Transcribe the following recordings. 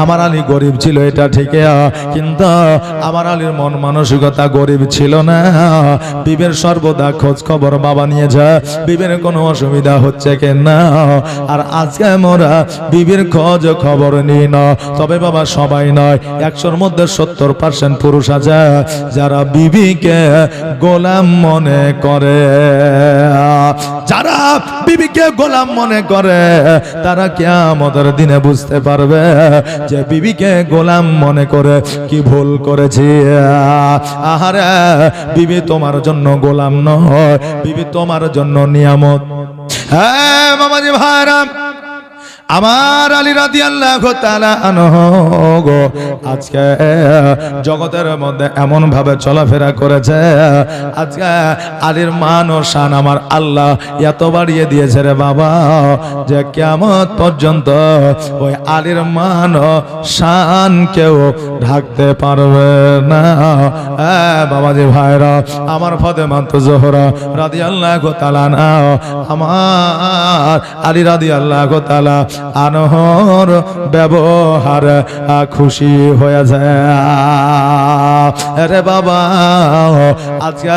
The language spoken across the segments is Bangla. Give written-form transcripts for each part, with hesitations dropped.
আমার আলী গরিব ছিল এটা ঠিক, কিন্তু আমার আলীর মন মানসিকতা গরিব ছিল না। বিবের সর্বদা খোঁজ খবর বাবা নিয়ে যা, বিবের কোনো অসুবিধা হচ্ছে কিনা। আর আজকে মোরা বিবির খোঁজ খবর নিই না। তবে বাবা সবাই নয়, 100-র মধ্যে 70% পুরুষ আছে যারা বিবিকে গোলাম মনে করে। যারা বিবিকে গোলাম মনে করে তারা কিয়ামতের দিনে বুঝতে পারবে যে বিবিকে গোলাম মনে করে কি ভুল করেছি। আহারে, বিবি তোমার জন্য গোলাম নয়, বিবি তোমার জন্য নিয়ামত। হ্যাঁ বাবাজি ভাইরা, আমার আলী রাদিয়াল্লাহু তাআলা আনহু গো আজকে জগতের মধ্যে এমন ভাবে চলাফেরা করেছে, আজকে আলীর মান ও শান আমার আল্লাহ এত বাড়িয়ে দিয়েছে রে বাবা, যে কিয়ামত পর্যন্ত ওই আলীর মান ও শান কেউ ঢাকতে পারবে না। বাবাজি ভাইরা, আমার ফাতেমা জোহরা রাদিয়াল্লাহু তাআলা আনহা আমার আলী রাদিয়াল্লাহু তাআলা আনহর ব্যবহার খুশি হয়ে যায় রে বাবা। আজকে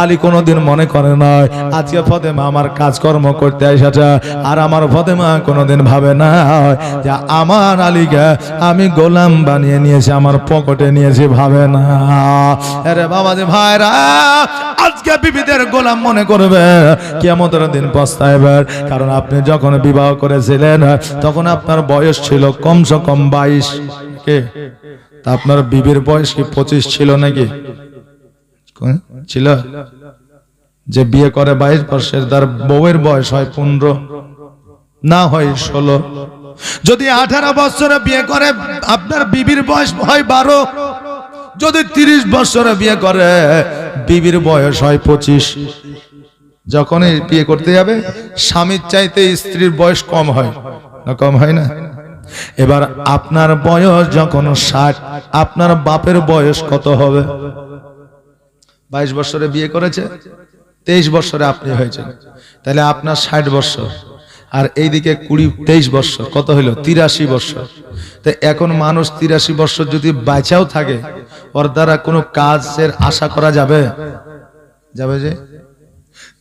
আলী কোনোদিন মনে করে নয় আজকে ফাতেমা আমার কাজকর্ম করতে এসেছে, আর আমার ফাতেমা কোনোদিন ভাবে না যে আমার আলীকে আমি গোলাম বানিয়ে নিয়েছি, আমার পকেটে নিয়েছি, ভাবে না রে বাবা। যে ভাইরা, আজকে বিবিদের গোলাম মনে করবে, কিয়ামতের দিন পস্তাইবে। কারণ আপনি যখন বিবাহ করেছিলেন তখন আপনার বয়স ছিল কমসে কম 22, তা আপনার বিবির বয়স কি 25 ছিল নাকি? ছিল? যে বিয়ে করে 22 বছরের, তার বউয়ের বয়স হয় 15 না হয় 16। যদি 18 বছরে বিয়ে করে আপনার বিবির বয়স হয় 12। যদি 30 বছরে বিয়ে করে বিবির বয়স হয় 25। যখনই বিয়ে করতে যাবে স্বামীর চাইতে স্ত্রীর বয়স কম হয় না? কম হয় না? এবার আপনার বয়স যখন 60, আপনার বাপের বয়স কত হবে? 22 বছরে বিয়ে করেছে, 23 বছরে আপনি হয়েছেন, তাহলে আপনার 60 বছর, আর এইদিকে 23 বছর, কত হইল? 83 বছর। তো এখন মানুষ 83 বছর যদি বাঁচাও থাকে, ওর দ্বারা কোনো কাজের আশা করা যাবে? যাবে যে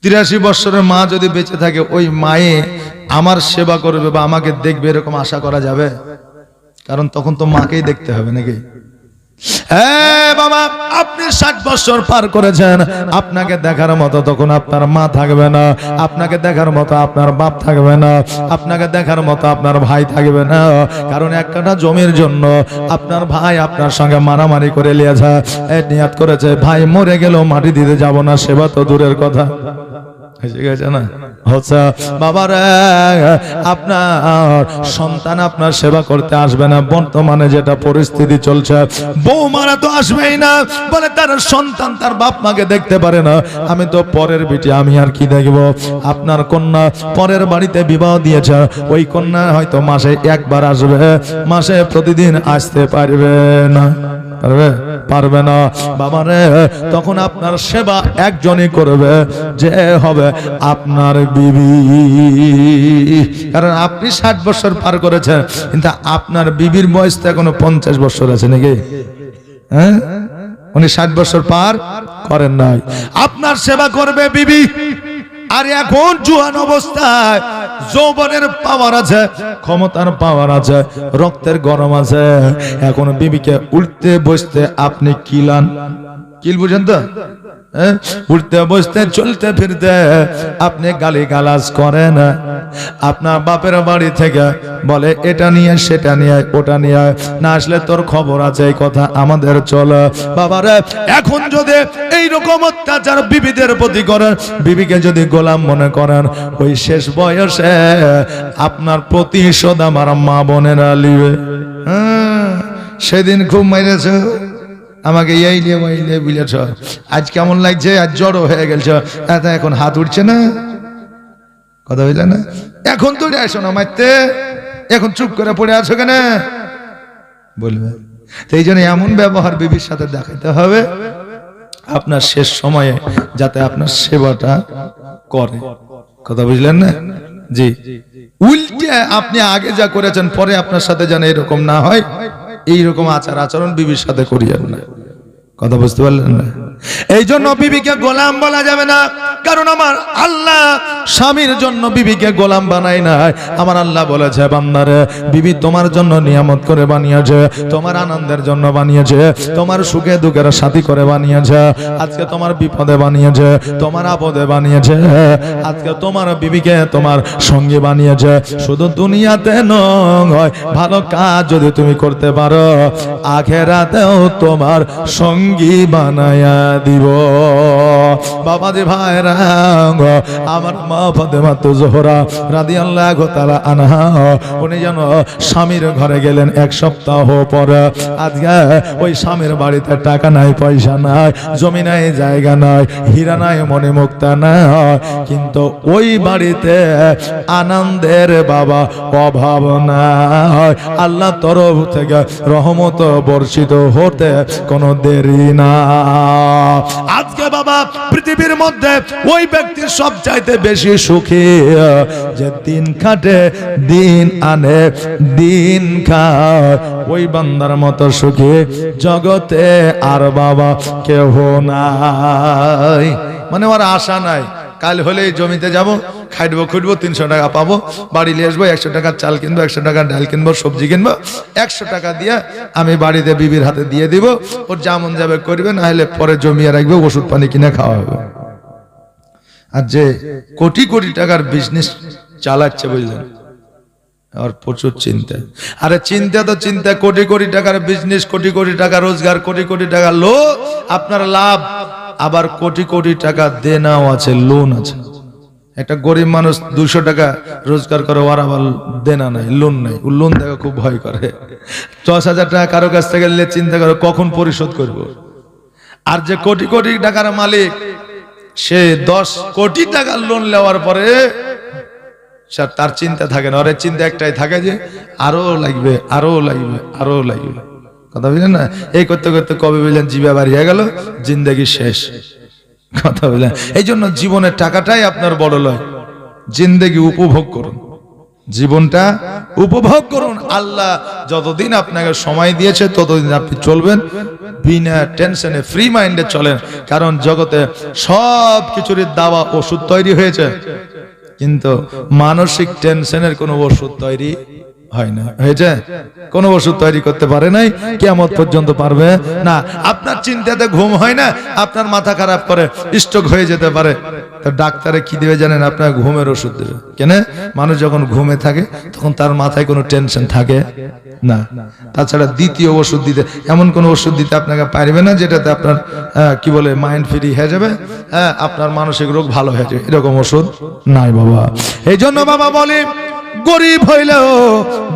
83 বছরের মা যদি বেঁচে থাকে, ওই মায়ে আমার সেবা করবে বা আমাকে দেখবে, এরকম আশা করা যাবে? কারণ তখন তো মাকেই দেখতে হবে নাকি? হ্যাঁ বাবা, আপনি 60 বছর পার করেছেন, আপনাকে দেখার মতো তখন আপনার মা থাকবে না, আপনাকে দেখার মতো আপনার বাপ থাকবে না, আপনাকে দেখার মতো আপনার ভাই থাকবে না। কারণ এক কাঠা জমির জন্য আপনার ভাই আপনার সঙ্গে মারামারি করে লিয়েছে, নিয়াত করেছে ভাই মরে গেলেও মাটি দিতে যাব না, সেবা তো দূরের কথা। বাবারে, আপনার সন্তান আপনার সেবা করতে আসবে না। বর্তমানে যেটা পরিস্থিতি চলছে, বৌমারা তো আসবেই না, বলে তার সন্তান তার বাপ মাকে দেখতে পারে না। আমি তো পরের বিটি, আমি আর কি দেখবো? আপনার কন্যা পরের বাড়িতে বিবাহ দিয়েছে, ওই কন্যা হয়তো মাসে একবার আসবে, মাসে প্রতিদিন আসতে পারবে না। পারবে না বাবারে। তখন আপনার সেবা একজনই করবে, যে হবে আপনার বিবি। কারণ আপনি 60 বছর পার করেছেন, কিন্তু আপনার বিবির বয়স তো এখনো 50 বছর আছে নাকি? হ্যাঁ, উনি 60 বছর পার করেন নাই। আপনার সেবা করবে বিবি। আর এখন জুয়ান অবস্থায় যৌবনের পাওয়ার আছে, ক্ষমতার পাওয়ার আছে, রক্তের গরম আছে, এখন বিবিকে উঠতে বসতে আপনি কিলান, কিল বুঝেন তো? উঠতে বসতে চলতে ফিরতে আপনি গালি গালাজ করেন। আপনার বাপের বাড়ি থেকে বলে এটা নিয়ে সেটা নিয়ে ওটা নিয়ে, না আসলে তোর খবর আছে, এই কথা আমাদের চলে। বাবারে, এখন যদি এইরকম অত্যাচার বিবিদের প্রতি করেন, বিবিকে যদি গোলাম মনে করেন, ওই শেষ বয়সে আপনার প্রতিশোধ আমার মা বোনেরা লিবে। সেদিন খুব মেরেছে আমাকে, এই নিয়ে ওই নিয়ে বুঝেছ, আজ কেমন লাগছে, আজ জড়ো হয়ে গেছে, এখন হাত উঠছে না, কথা বুঝলে না? এখন তো আসো না মারতে, এখন চুপ করে পড়ে আছো কেন বলবে? এই জন্য এমন ব্যবহার বিবির সাথে দেখাতে হবে আপনার শেষ সময়ে, যাতে আপনার সেবাটা করে। কথা বুঝলেন না? জি। উল্টে আপনি আগে যা করেছেন পরে আপনার সাথে যেন এরকম না হয়, এইরকম আচার আচরণ বিবির সাথে করিয়েন না। কথা বুঝতে পারলেন না? এই জন্য বিবিকে গোলাম বলা যাবে না, কারণ আমার আল্লাহ স্বামীর জন্য বিবিকে গোলাম বানায় নাই। আমার আল্লাহ বলেছে, বান্দারে বিবি তোমার জন্য নিয়ামত করে বানিয়েছে, তোমার আনন্দের জন্য বানিয়েছে, তোমার সুখে দুঃখের সাথী করে বানিয়েছে, আজকে তোমার বিপদে বানিয়েছে, তোমার আপদে বানিয়েছে, আজকে তোমার বিবিকে তোমার সঙ্গী বানিয়েছে। শুধু দুনিয়াতে নয়, ভালো কাজ যদি তুমি করতে পারো আখিরাতেও তোমার সঙ্গী বানায়া দিব। বাবাজি ভাইরা, আমার মা ফাতেমা জোহরা রাদিয়াল্লাহু তাআলা আনহা উনি যেন স্বামীর ঘরে গেলেন এক সপ্তাহ পরে। আজকে ওই স্বামীর বাড়িতে টাকা নাই, পয়সা নাই, জমি নাই, জায়গা নাই, হীরা নাই, মণিমুক্তা নাই, কিন্তু ওই বাড়িতে আনন্দের বাবা অভাব নাই। আল্লাহ তরফ থেকে রহমত বর্ষিত হতে কোনো দেরি না। আজকে বাবা পৃথিবীর মধ্যে ওই ব্যক্তি সব চাইতে বেশি সুখী যে দিন খাটে, দিন আনে, দিন খায়। ওই বান্দার মতো সুখী জগতে আর বাবা কেহ নাই। মানে ওর আশা নাই, কাল হলে জমিতে যাব, খাইবো খুঁটবো, 300 টাকা পাবো, বাড়ি নিয়ে আসবো, 100 টাকার চাল কিনবো, 100 টাকার ডাল কিনবো, সবজি কিনবো, 100 টাকা দিয়ে আমি বাড়িতে বিবির হাতে দিয়ে দিব, ওর যেমন যাবে করবে, না হলে পরে জমিয়ে রাখবে, ওষুধ পানি কিনে খাওয়া হবে। আর যে কোটি কোটি টাকার বিজনেস চালাচ্ছে বুঝলেন, আর প্রচুর চিন্তা। আরে চিন্তা তো চিন্তা, কোটি কোটি টাকার বিজনেস, কোটি কোটি টাকা রোজগার, কোটি কোটি টাকা লোন আপনার লাভ, আবার কোটি কোটি টাকা দেনাও আছে, লোন আছে। একটা গরিব মানুষ 200 টাকা রোজগার করে, ওর আবার দেনা নাই, লোন নাই, ও লোন দেখা খুব ভয় করে। 10,000 টাকা কারো কাছ থেকে নিলে চিন্তা করে কখন পরিশোধ করব। আর যে কোটি কোটি টাকার মালিক, সে 10 কোটি টাকার লোন নেওয়ার পরে তার চিন্তা থাকে না, ওর চিন্তা একটাই থাকে যে আরো লাগবে, আরো লাগবে, আরো লাগবে। কথা বুঝলেন না? এই করতে করতে কবে বুঝলেন জিবা বাড়িয়ে গেল, জিন্দেগি শেষ। কথা বুঝলেন? এই জন্য জীবনের টাকাটাই আপনার বড় লয়, জিন্দেগি উপভোগ করুন, জীবনটা উপভোগ করুন। আল্লাহ যতদিন আপনাকে সময় দিয়েছে ততদিন আপনি চলবেন বিনা টেনশনে, ফ্রি মাইন্ডে চলেন। কারণ জগতে সব কিছুরই দাওয়া ওষুধ তৈরি হয়েছে, কিন্তু মানসিক টেনশনের কোনো ওষুধ তৈরি হয় না, হয়েছে? কোন ওষুধ তৈরি করতে পারে নাই, কিয়ামত পর্যন্ত পারবে না। আপনার চিন্তাতে ঘুম হয় না, আপনার মাথা খারাপ করে, স্ট্রোক হয়ে যেতে পারে, তো ডাক্তারে কি দেবে জানেন? আপনার ঘুমের ওষুধ দেবে। কেন? মানুষ যখন ঘুমে থাকে তখন তার মাথায় কোনো টেনশন থাকে না। তাছাড়া দ্বিতীয় ওষুধ দিতে, এমন কোন ওষুধ দিতে আপনাকে পারবে না যেটাতে আপনার কি বলে মাইন্ড ফ্রি হয়ে যাবে, আপনার মানসিক রোগ ভালো হয়ে যাবে, এরকম ওষুধ নাই বাবা। এই জন্য বাবা বলি, গরিব হইলেও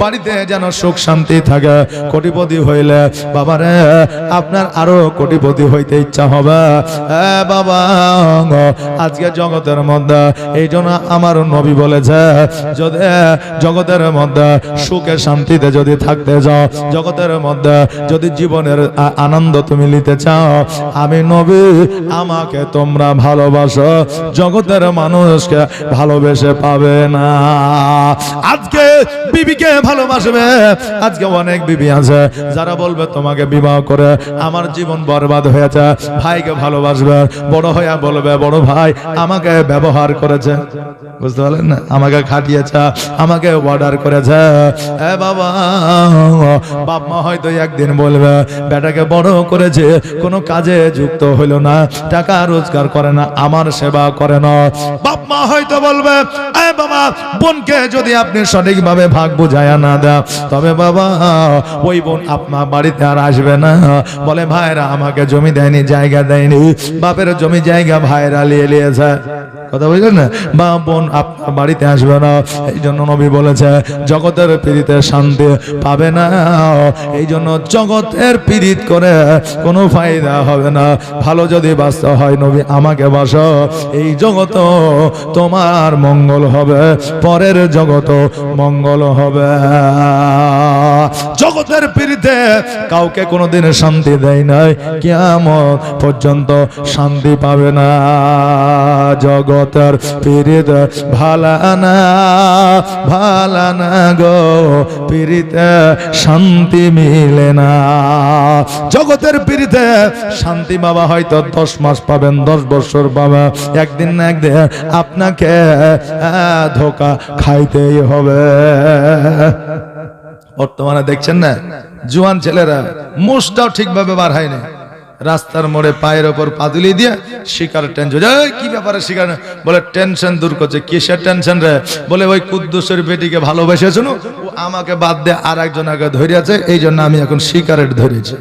বাড়িতে যেন সুখ শান্তি থাকে, কোটিপতি হইলে বাবারে আপনার আরো কোটিপতি হইতে ইচ্ছা হবে। বাবা আজকে জগতের মধ্যে, এই জন্য আমার নবী বলেছে, যদি জগতের মধ্যে সুখে শান্তিতে যদি থাকতে যাও, জগতের মধ্যে যদি জীবনের আনন্দ তুমি নিতে চাও, আমি নবী আমাকে তোমরা ভালোবাসো, জগতের মানুষকে ভালোবেসে পাবে না। আজকে বিবিকে ভালোবাসবে, আজকে অনেক বিবি আছে যারা বলবে তোমাকে বিবাহ করে আমার জীবন বরবাদ হয়েছে। ভাইকে ভালোবাসবে, বড় হইয়া বলবে বড় ভাই আমাকে ব্যবহার করেছে, বুঝতে পারলেন না, আমাকে খাটিয়েছে, আমাকে অর্ডার করেছে। বাবা, বাপ মা হয়তো একদিন বলবে বেটাকে বড় করেছে, কোনো কাজে যুক্ত হইল না, টাকা রোজগার করে না, আমার সেবা করে না। বাপ মা হয়তো বলবে বাবা বোনকে যদি আপনি সঠিকভাবে ভাগ বুঝায়া না দাও, তবে বাবা ওই বোন আপনার বাড়িতে আর আসবে না। বলে ভাইরা আমাকে জমি দেয়নি, জায়গা দেয়নি, বাপের জমি জায়গা ভাইরা নিয়ে নিয়েছে। কথা বুঝলেন না? বা বোন আপনার বাড়িতে আসবে না। এই জন্য নবী বলেছে জগতের পীড়িতে শান্তি পাবে না। এই জন্য জগতের পীড়িত করে কোনো ফায়দা হবে না। ভালো যদি বাঁচতে হয় নবী আমাকে বাসো, এই জগত তোমার মঙ্গল হবে, পরের জগত মঙ্গল হবে। জগতের পীড়িতে কাউকে কোনোদিন শান্তি দেয় নাই, কিয়ামত পর্যন্ত শান্তি পাবে না জগৎ। জগতের পীড়িত ভালানা ভালানা গো, পীড়িতে শান্তি মিলে না। জগতের পীড়িতে শান্তি বাবা হয়তো 10 মাস পাবেন, 10 বছর পাবেন, একদিন না একদিন আপনাকে ধোকা খাইতেই হবে। বর্তমানে দেখছেন না জুয়ান ছেলেরা মোষটাও ঠিকভাবে বার হয় না, রাস্তার মোড়ে পায়ের ওপর পাদুলি দিয়ে শিকার টেনশন। কি ব্যাপারে শিকার? বলে টেনশন দূর করছে। কিসের টেনশন রে? বলে ওই কুদ্দুসের বেটিকে ভালোবেসেছিল, ও আমাকে বাদ দিয়ে আর একজনকে ধরিয়াছে, এই জন্য আমি এখন শিকারের ধরেছি।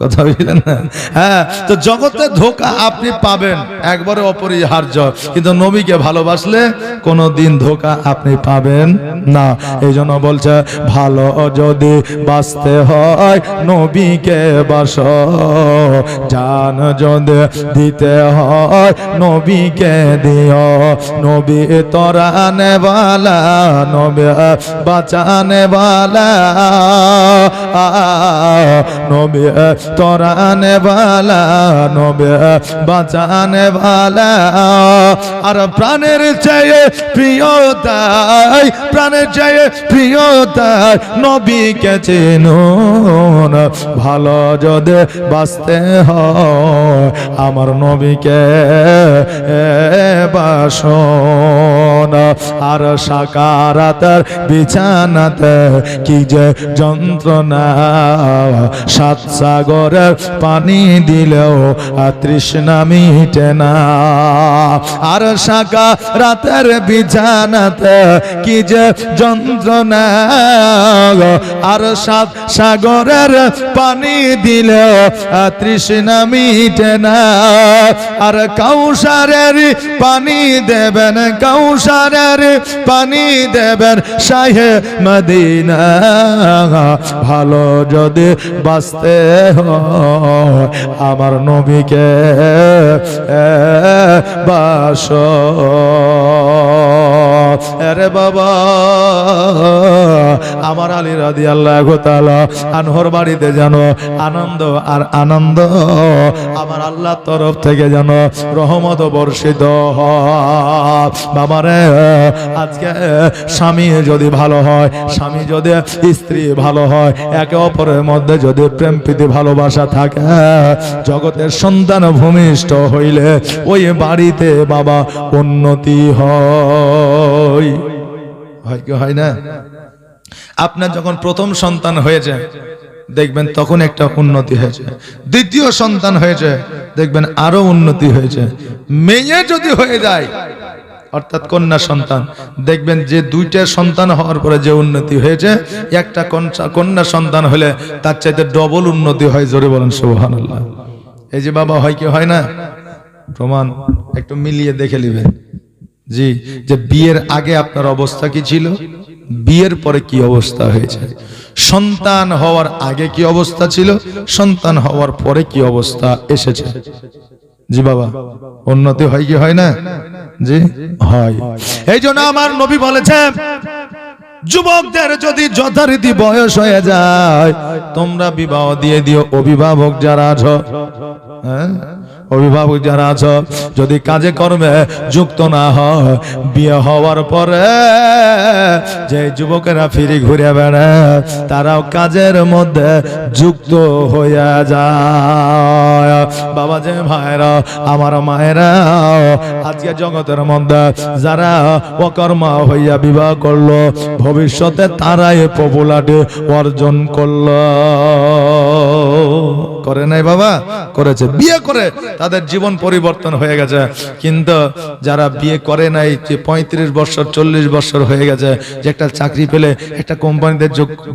কথা বুঝলেন না? হ্যাঁ, তো জগতে ধোকা আপনি পাবেন, একবারে অপরিহার্য, কিন্তু নবীকে ভালোবাসলে কোনোদিন ধোকা আপনি পাবেন না। এই জন্য বলছে ভালো যদি বাঁচতে হয় নবীকে বাসো, জান যদি দিতে হয় নবীকে দিও। নবী তরানে বালা, নবী বাঁচানে বালা, নবী তরানে বালা, নবী বাঁচানে বালা। আর প্রাণের চেয়ে প্রিয় তাই, প্রাণের চেয়ে প্রিয় তাই নবীকে চিনুন। ভালো যদি বাঁচতে হয় আমার নবীকে বাসন। আর সাকারাতের বিছানাতে কি যে যন্ত্রণা, 7 সাগরের পানি দিলেও তৃষ্ণা মিটে না। আর সাকারাতের বিছানাতে কি যে যন্ত্রণা, আর 7 সাগরের পানি দিলেও তৃষ্ণা মিটে না। আর কাউসারের পানি দেবেন, কাউসারের পানি দেবেন শাহে মদিনা। ভালো যদি বাঁচতে হয় আমার নবীকে বাসো। আরে বাবা, আমার আলী রাদিয়াল্লাহু তাআলা আনহর বাড়িতে জানো আনন্দ আর আনন্দ, আমার আল্লাহর তরফ থেকে জানো রহমত বর্ষিত হয়। বাবারে, আজকে স্বামী যদি ভালো হয়, স্বামী যদি স্ত্রী ভালো হয়, একে অপরের মধ্যে যদি প্রেম প্রীতি ভালোবাসা থাকে, জগতের সন্তান ভূমিষ্ঠ হইলে ওই বাড়িতে বাবা উন্নতি হয়। হয় কি হয় না? আপনার যখন প্রথম সন্তান হয়েছে দেখবেন তখন একটা উন্নতি হয়েছে, দ্বিতীয় সন্তান হয়েছে দেখবেন আরো উন্নতি হয়েছে। মেয়ে যদি হয়ে যায় অর্থাৎ কন্যা সন্তান, দেখবেন যে 2টা সন্তান হওয়ার পরে যে উন্নতি হয়েছে, একটা কন্যা সন্তান হলে তার চাইতে ডবল উন্নতি হয়। জোরে বলেন সুবহানাল্লাহ। এই যে বাবা হয় কি হয় না, প্রমাণ একটু মিলিয়ে দেখে নেবেন। জি, যে বিয়ের আগে আপনার অবস্থা কি ছিল, বিয়ের পরে কি অবস্থা হয়েছে, সন্তান হওয়ার আগে কি অবস্থা ছিল, সন্তান হওয়ার পরে কি অবস্থা এসেছে। জি বাবা, উন্নতি হয় কি হয় না? জি হয়। এই জন্য আমার নবী বলেছেন, যুবকদের যদি যথারীতি বয়স হয়ে যায় তোমরা বিবাহ দিয়ে দিও। অভিভাবক যারা আছো, হ্যাঁ, অভিভাবক যারা আছো, যদি কাজে কর্মে যুক্ত না হয়, বিয়ে হওয়ার পরে যে যুবকেরা ফিরে ঘুরে বেড়ায় তারাও কাজের মধ্যে যুক্ত হয়ে যায়। বাবা যে ভাইরা, আমার মায়েরা, আজকে জগতের মধ্যে যারা অকর্মা হইয়া বিবাহ করলো, ভবিষ্যতে তারাই পপুলারিটি অর্জন করলো। করে নাই বাবা? করেছে। বিয়ে করে তাদের জীবন পরিবর্তন হয়ে গেছে। কিন্তু যারা বিয়ে করে নাই, যে 35 বছর 40 বছর হয়ে গেছে, যে একটা চাকরি পেলে, একটা কোম্পানিতে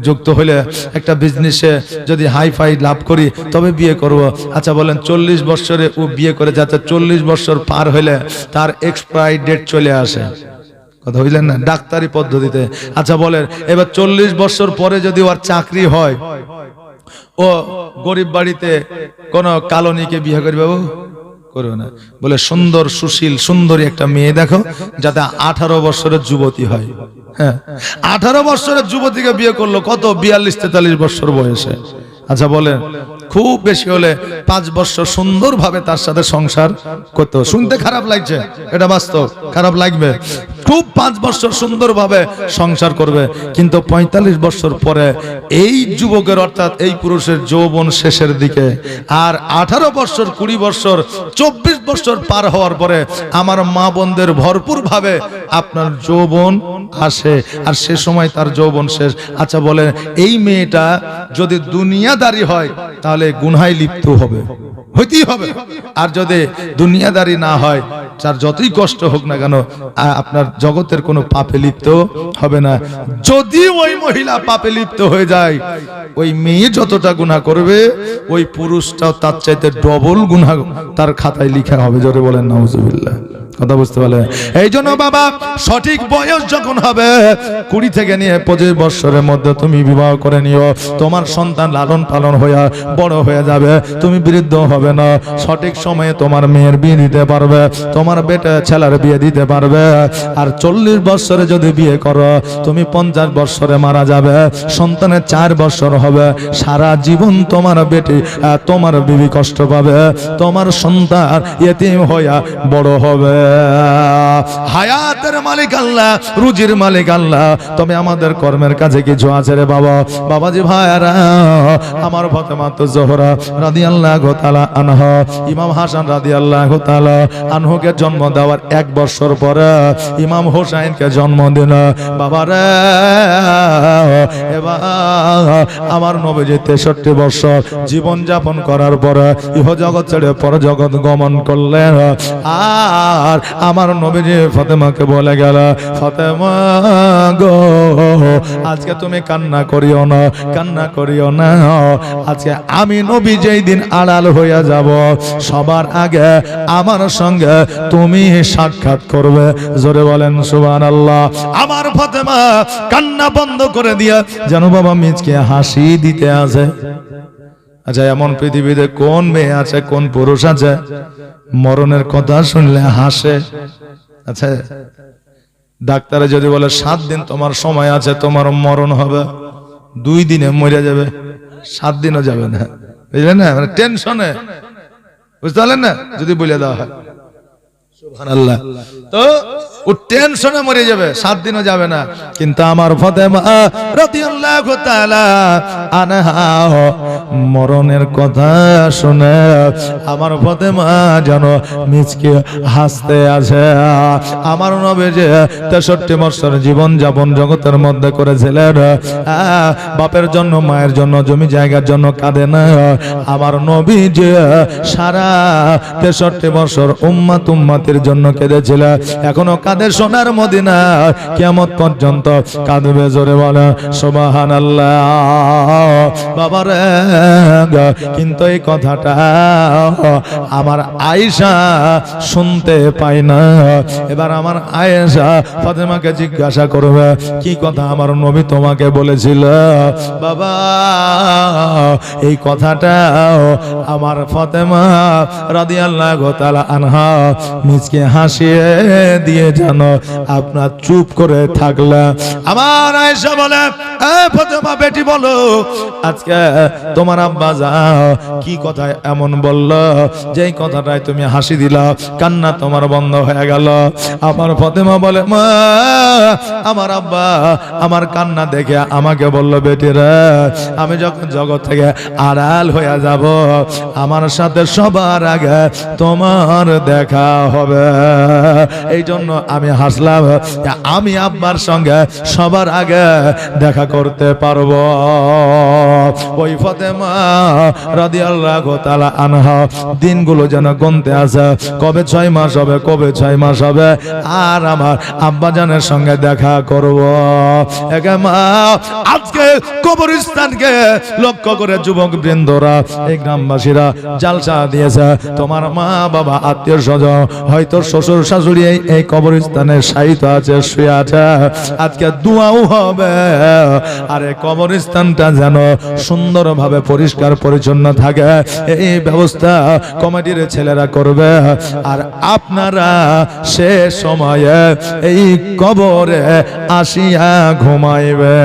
যুক্ত হলে, একটা বিজনেসে যদি হাই ফাই লাভ করি তবে বিয়ে করব। আচ্ছা বলেন, 40 বছরে ও বিয়ে করে যাচ্ছে, 40 বছর পার হলে তার এক্সপায়ারি ডেট চলে আসে। কথা বুঝলেন না? ডাক্তারি পদ্ধতিতে। আচ্ছা বলেন, এবার 40 বছর পরে যদি ওর চাকরি হয়, ও গরিব বাড়িতে কোন কালনীকে বিয়ে করবে? বাবু করবে না। বলে সুন্দর সুশীল সুন্দরী একটা মেয়ে দেখো, যাতে 18 বছরের যুবতী হয়। হ্যাঁ, 18 বছরের যুবতীকে বিয়ে করলো কত? 42-43 বছর বয়সে। আচ্ছা বলেন, খুব বেশি হলে 5 বছর সুন্দরভাবে তার সাথে সংসার করতে। শুনতে খারাপ লাগছে, এটা বাস্তব, খারাপ লাগবে। খুব 5 বছর সুন্দরভাবে সংসার করবে, কিন্তু 45 বছর পরে এই যুবকের অর্থাৎ এই পুরুষের যৌবন শেষের দিকে, আর 18 বছর 20 বছর 24 বছর পার হওয়ার পরে আমার মা বোনদের ভরপুর ভাবে আপনার যৌবন আসে, আর সে সময় তার যৌবন শেষ। আচ্ছা বলেন, এই মেয়েটা যদি দুনিয়াদারি হয় তাহলে গুনাহে লিপ্ত হবে, হইতেই হবে। আর যদি দুনিয়াদারি না হয়, তার যতই কষ্ট হোক না কেন আপনার জগতের কোনো পাপে লিপ্ত হবে না। যদি ওই মহিলা পাপে লিপ্ত হয়ে যায়, ওই মেয়ে যতটা গুনাহ করবে ওই পুরুষটাও তার চাইতে ডবল গুনাহ তার খাতায় লেখা হবে। জোরে বলেন নাউজুবিল্লাহ। কথা বুঝতে পারলে? এই জন্য বাবা, সঠিক বয়স যখন হবে 20 থেকে নিয়ে 25 বছরের মধ্যে তুমি বিবাহ করে নিও। তোমার সন্তান লালন পালন হয়ে বড় হয়ে যাবে, তুমি বৃদ্ধ হবে না। সঠিক সময়ে তোমার মেয়ের বিয়ে দিতে পারবে, তোমার বেটা ছেলের বিয়ে দিতে পারবে। আর 40 বছরে যদি বিয়ে করো, তুমি 50 বছরে মারা যাবে, সন্তানের 4 বছর হবে। সারা জীবন তোমার বেটি তোমার বিবি কষ্ট পাবে, তোমার সন্তান ইতিম হইয়া বড় হবে। হায়াতের মালিক আল্লাহ, রুজির মালিক আল্লাহ, তবে আমাদের কর্মের কাছে কিছু আছে রে বাবা। বাবাজি ভাইরা, আমার ফাতেমা তো জোহরা রাদিয়াল্লাহু তাআলা আনহা, ইমাম হাসান রাদিয়াল্লাহু তাআলা আনহুকে জন্ম দেওয়ার 1 বছর পরে ইমাম হোসেনকে জন্ম দিল। বাবারে, এবার আমার নবীজি 63 বছর জীবন যাপন করার পরে ইহ জগৎ ছেড়ে পর জগৎ গমন করলেন। আর আমার নবীজি ফাতেমাকে বলে গেল, ফাতেমা গো, আজকে তুমি কান্না করিও না, কান্না করিও না। আজকে আমি নবী যেই দিন আড়াল হইয়া যাব, সবার আগে আমার সঙ্গে তুমি সাক্ষাৎ করবে। জোরে বলেন সুবহানাল্লাহ। আমার ফাতেমা কান্না বন্ধ করে দিয়া যেন বাবা মিচকে হাসি দিতে আছে। আচ্ছা, এমন পৃথিবীতে কোন মেয়ে আছে, কোন পুরুষ আছে মরণের কথা শুনলে হাসে? আচ্ছা, ডাক্তারে যদি বলে 7 দিন তোমার সময় আছে, তোমার মরণ হবে, 2 দিনে মরে যাবে, 7 দিনও যাবে না, বুঝলেন না? মানে টেনশনে, বুঝতে পারলেন না? যদি বলে দেওয়া হয় সুবহানাল্লাহ, তো ও টেনশনে মরে যাবে, 7 দিনও যাবে না। কিন্তু আমার ফাতেমা রাদিয়াল্লাহু তাআলা আনহা মরণের কথা শুনে আমার ফাতেমা যেন মিচকে হাসতে আছে। আমার নবীজি 63 বছর জীবন যাপন জগতের মধ্যে করেছিলেন। বাপের জন্য, মায়ের জন্য, জমি জায়গার জন্য কাঁদে না। আমার নবীজি সারা 63 বছর উম্মতের জন্য কেঁদেছিল, এখনো কাঁদে সোনার মদিনা, কিয়ামত পর্যন্ত কাঁদবে। জোরে বলে সুবহানাল্লাহ। বাবারে, কিন্তু এই কথাটা আমার আয়েশা শুনতে পায় না। এবার আমার আয়েশা ফাতেমাকে জিজ্ঞাসা করবে, কি কথা আমার নবী তোমাকে বলেছিল? বাবা, এই কথাটা আমার ফাতেমা রাদিয়াল্লাহু তাআলা আনহা মিচকে হাসিয়ে দিয়ে জানো আপনার চুপ করে থাকলে। আমার আয়েশা বলে, ফাতেমা বেটি বলো, আজকে তোমার আব্বা যা কি কথা এমন বলল যেই কথাটাই তুমি হাসি দিলা, কান্না তোমার বন্ধ হয়ে গেল? আমার ফাতেমা বলে, মা, আমার আব্বা আমার কান্না দেখে আমাকে বলল, বেটি রে, আমি যখন জগৎ থেকে আড়াল হয়ে যাব, আমার সাথে সবার আগে তোমার দেখা হবে। এই জন্য আমি হাসলাম, আমি আব্বার সঙ্গে সবার আগে দেখা করতে পারবো। ওই ফাতেমা রাদিয়াল্লাহু তাআলা আনহা দিনগুলো যেন গুনতে আছে, কবে 6 মাস হবে, কবে 6 মাস হবে, আর আমার আব্বা জানের সঙ্গে দেখা করব। মা, আজকে কবরস্থানকে লক্ষ্য করে যুবক বৃন্দরা, এই গ্রামবাসীরা জালসা দিয়েছে। তোমার মা বাবা আত্মীয় স্বজন, হয়তো শ্বশুর শাশুড়ি এই কবরস্থানে শায়িত আছে, শুয়ে আছে, আজকে দোয়াও হবে। আর এই কবরস্থানটা যেন সুন্দরভাবে পরিষ্কার পরিচ্ছন্ন থাকে, এই ব্যবস্থা কমিটির ছেলেরা করবে। আর আপনারা সে সময়ে এই কবরে আসিয়া ঘুমাইবে।